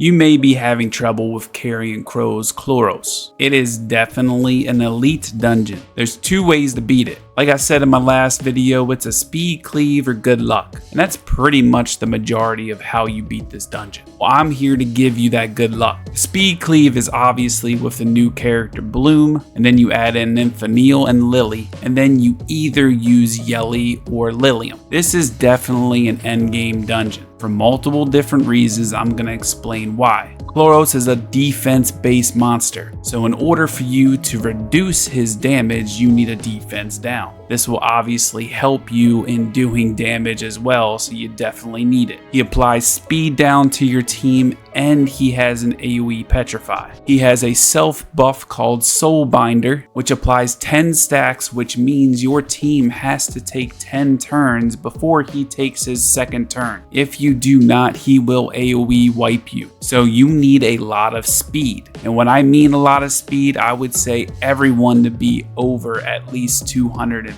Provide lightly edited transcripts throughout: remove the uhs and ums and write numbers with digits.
You may be having trouble with Carrion Crow's Khloros. It is definitely an elite dungeon. There's two ways to beat it. Like I said in my last video, it's a speed cleave or good luck, and that's pretty much the majority of how you beat this dungeon. Well, I'm here to give you that good luck. Speed cleave is obviously with the new character Bloom, and then you add in Nymphanil and Lily, and then you either use Yeli or Lilliam. This is definitely an endgame dungeon. For multiple different reasons, I'm going to explain why. Khloros is a defense-based monster, so in order for you to reduce his damage, you need a defense down. This will obviously help you in doing damage as well, so you definitely need it. He applies speed down to your team, and he has an AoE Petrify. He has a self buff called Soulbinder, which applies 10 stacks, which means your team has to take 10 turns before he takes his second turn. If you do not, he will AoE wipe you. So you need a lot of speed. And when I mean a lot of speed, I would say everyone to be over at least 250.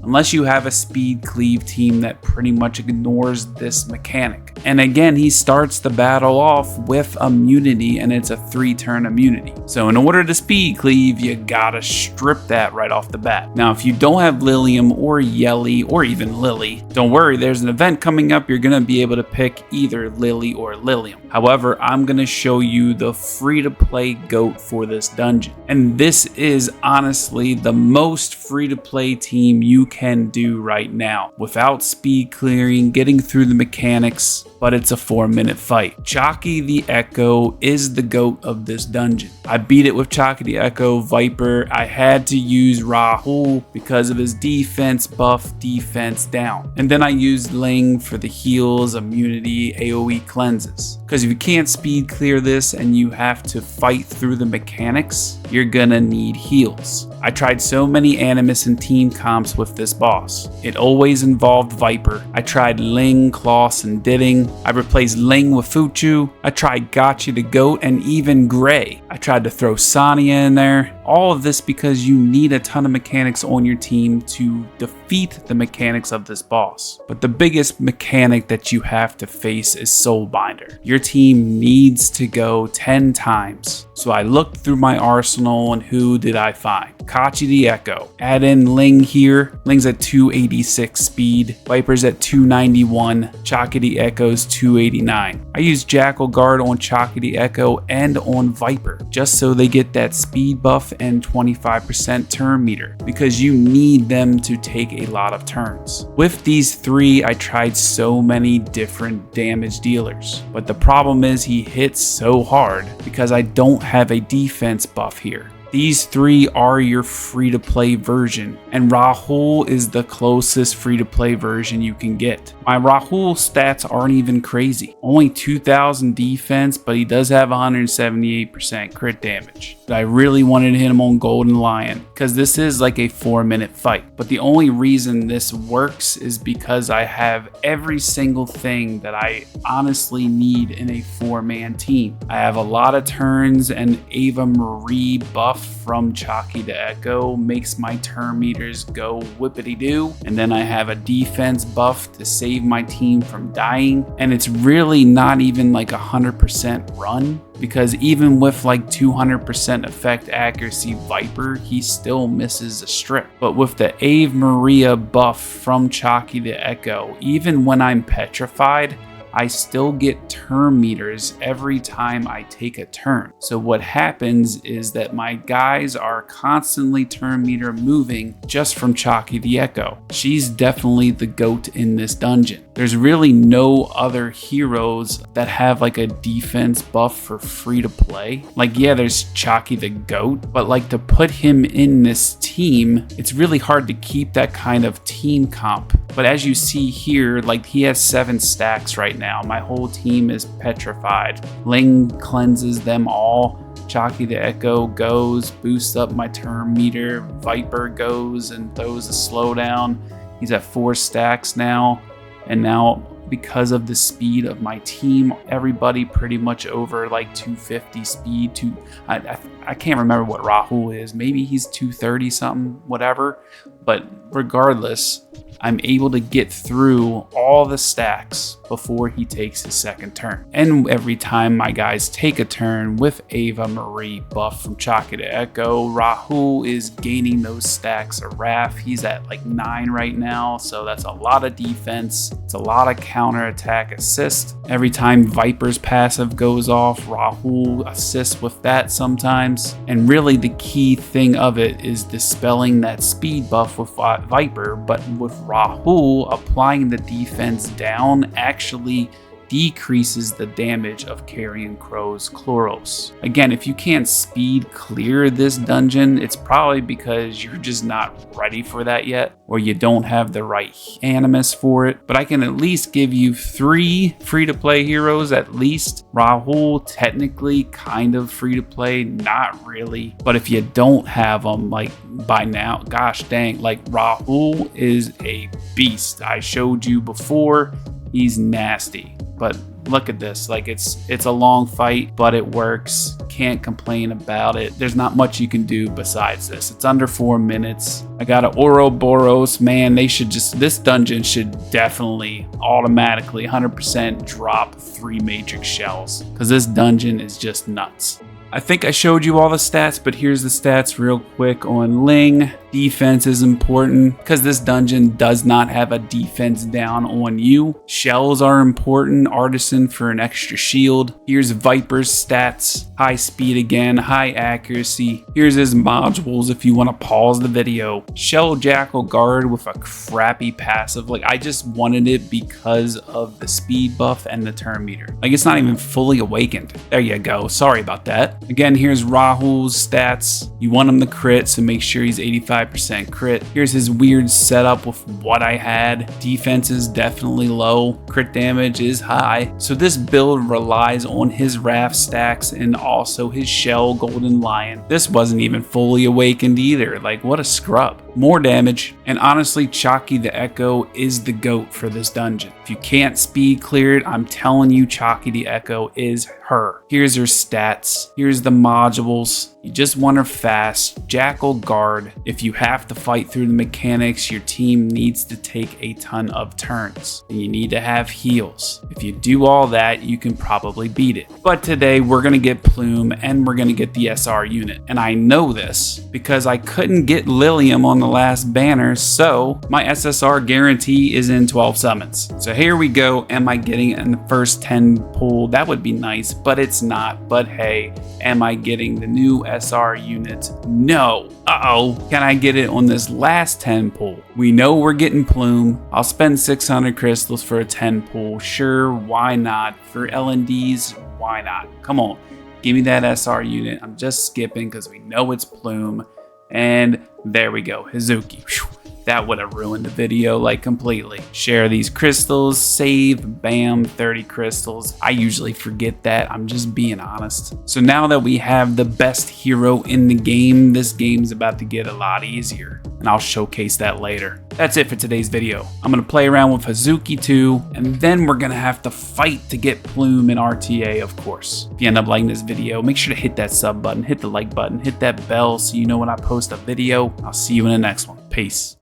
Unless you have a speed cleave team that pretty much ignores this mechanic. And again, he starts the battle off with immunity, and it's a 3-turn immunity. So in order to speed cleave, you gotta strip that right off the bat. Now, if you don't have Lilliam or Yeli or even Lily, don't worry, there's an event coming up. You're gonna be able to pick either Lily or Lilliam. However, I'm gonna show you the free-to-play GOAT for this dungeon. And this is honestly the most free-to-play team you can do right now without speed clearing, getting through the mechanics, but it's a 4-minute fight. Chalky the Echo is the GOAT of this dungeon. I beat it with Chalky the Echo Viper. I had to use Rahul because of his defense buff, defense down. And then I used Ling for the heals, immunity, AoE cleanses. Because if you can't speed clear this and you have to fight through the mechanics, you're gonna need heals. I tried so many Animus and team comps with this boss. It always involved Viper. I tried Ling, Khloros, and Didding. I replaced Ling with Fuchu. I tried Gotchi the Goat and even Gray. I tried to throw Sonya in there. All of this because you need a ton of mechanics on your team to defeat the mechanics of this boss. But the biggest mechanic that you have to face is Soulbinder. Your team needs to go 10 times. So I looked through my arsenal and who did I find? Kachi the Echo. Add in Ling here. Ling's at 286 speed. Viper's at 291. Chalky the Echo's 289. I used Jackal Guard on Chalky the Echo and on Viper just so they get that speed buff and 25% turn meter because you need them to take a lot of turns. With these three, I tried so many different damage dealers, but the problem is he hits so hard because I don't have a defense buff here. These three are your free-to-play version, and Rahul is the closest free-to-play version you can get. My Rahul stats aren't even crazy. Only 2000 defense, but he does have 178% crit damage. But I really wanted to hit him on Golden Lion, because this is like a 4-minute fight. But the only reason this works is because I have every single thing that I honestly need in a 4-man team. I have a lot of turns, and Ava Marie buff from Chalky the Echo makes my turn meters go whippity-doo, and then I have a defense buff to save my team from dying, and it's really not even like 100% run, because even with like 200% effect accuracy Viper, he still misses a strip. But with the Ave Maria buff from Chalky the Echo, even when I'm petrified, I still get turn meters every time I take a turn. So what happens is that my guys are constantly turn meter moving just from Chalky the Echo. She's definitely the GOAT in this dungeon. There's really no other heroes that have like a defense buff for free to play. Like, yeah, there's Chalky the GOAT, but like to put him in this team, it's really hard to keep that kind of team comp. But as you see here, like he has 7 stacks right now. My whole team is petrified. Ling cleanses them all. Chalky the Echo goes, boosts up my turn meter. Viper goes and throws a slowdown. He's at 4 stacks now. And now, because of the speed of my team, everybody pretty much over like 250 speed. I can't remember what Rahul is. Maybe he's 230 something, whatever. But regardless, I'm able to get through all the stacks before he takes his second turn. And every time my guys take a turn with Ava Marie buff from Chaki the Echo, Rahul is gaining those stacks of Raph. He's at like 9 right now, so that's a lot of defense. It's a lot of counterattack assist. Every time Viper's passive goes off, Rahul assists with that sometimes. And really the key thing of it is dispelling that speed buff with Viper, but with Rahul applying the defense down actually decreases the damage of Carrion Crow's Khloros. Again, if you can't speed clear this dungeon, it's probably because you're just not ready for that yet, or you don't have the right Animus for it. But I can at least give you 3 free-to-play heroes at least. Rahul, technically kind of free-to-play, not really. But if you don't have them, like by now, gosh dang, like Rahul is a beast. I showed you before, he's nasty. But look at this, like it's a long fight, but it works. Can't complain about it. There's not much you can do besides this. It's under 4 minutes. I got an Ouroboros, man. This dungeon should definitely automatically 100% drop 3 matrix shells, because this dungeon is just nuts. I think I showed you all the stats, but here's the stats real quick on Ling. Defense is important because this dungeon does not have a defense down on you. Shells are important. Artisan for an extra shield. Here's Viper's stats. High speed again, high accuracy. Here's his modules if you want to pause the video. Shell Jackal Guard with a crappy passive. Like, I just wanted it because of the speed buff and the turn meter. Like, it's not even fully awakened. There you go. Sorry about that. Again, here's Rahul's stats. You want him to crit, so make sure he's 85% crit. Here's his weird setup with what I had. Defense is definitely low. Crit damage is high. So this build relies on his Raph stacks and also his Shell Golden Lion. This wasn't even fully awakened either. Like, what a scrub. More damage. And honestly, Chaki the Echo is the GOAT for this dungeon. If you can't speed clear it, I'm telling you, Chaki the Echo is her. Here's her stats. Here's the modules. You just want her fast. Jackal Guard. If you have to fight through the mechanics, your team needs to take a ton of turns. And you need to have heals. If you do all that, you can probably beat it. But today, we're going to get Plume and we're going to get the SR unit. And I know this because I couldn't get Lilliam on the last banner, so my SSR guarantee is in 12 summons. So here we go. Am I getting it in the first 10 pull? That would be nice, but it's not. But hey, am I getting the new SR unit? No. Uh-oh. Can I get it on this last 10 pull? We know we're getting Plume. I'll spend 600 crystals for a 10 pull. Sure, why not? For LNDs, why not? Come on, give me that SR unit. I'm just skipping because we know it's Plume. And there we go, Hazuki. Whew. That would have ruined the video like completely. Share these crystals, save, bam, 30 crystals. I usually forget that, I'm just being honest. So now that we have the best hero in the game, this game's about to get a lot easier. And I'll showcase that later. That's it for today's video. I'm gonna play around with Hazuki too, and then we're gonna have to fight to get Plume and RTA, of course. If you end up liking this video, make sure to hit that sub button, hit the like button, hit that bell so you know when I post a video. I'll see you in the next one. Peace.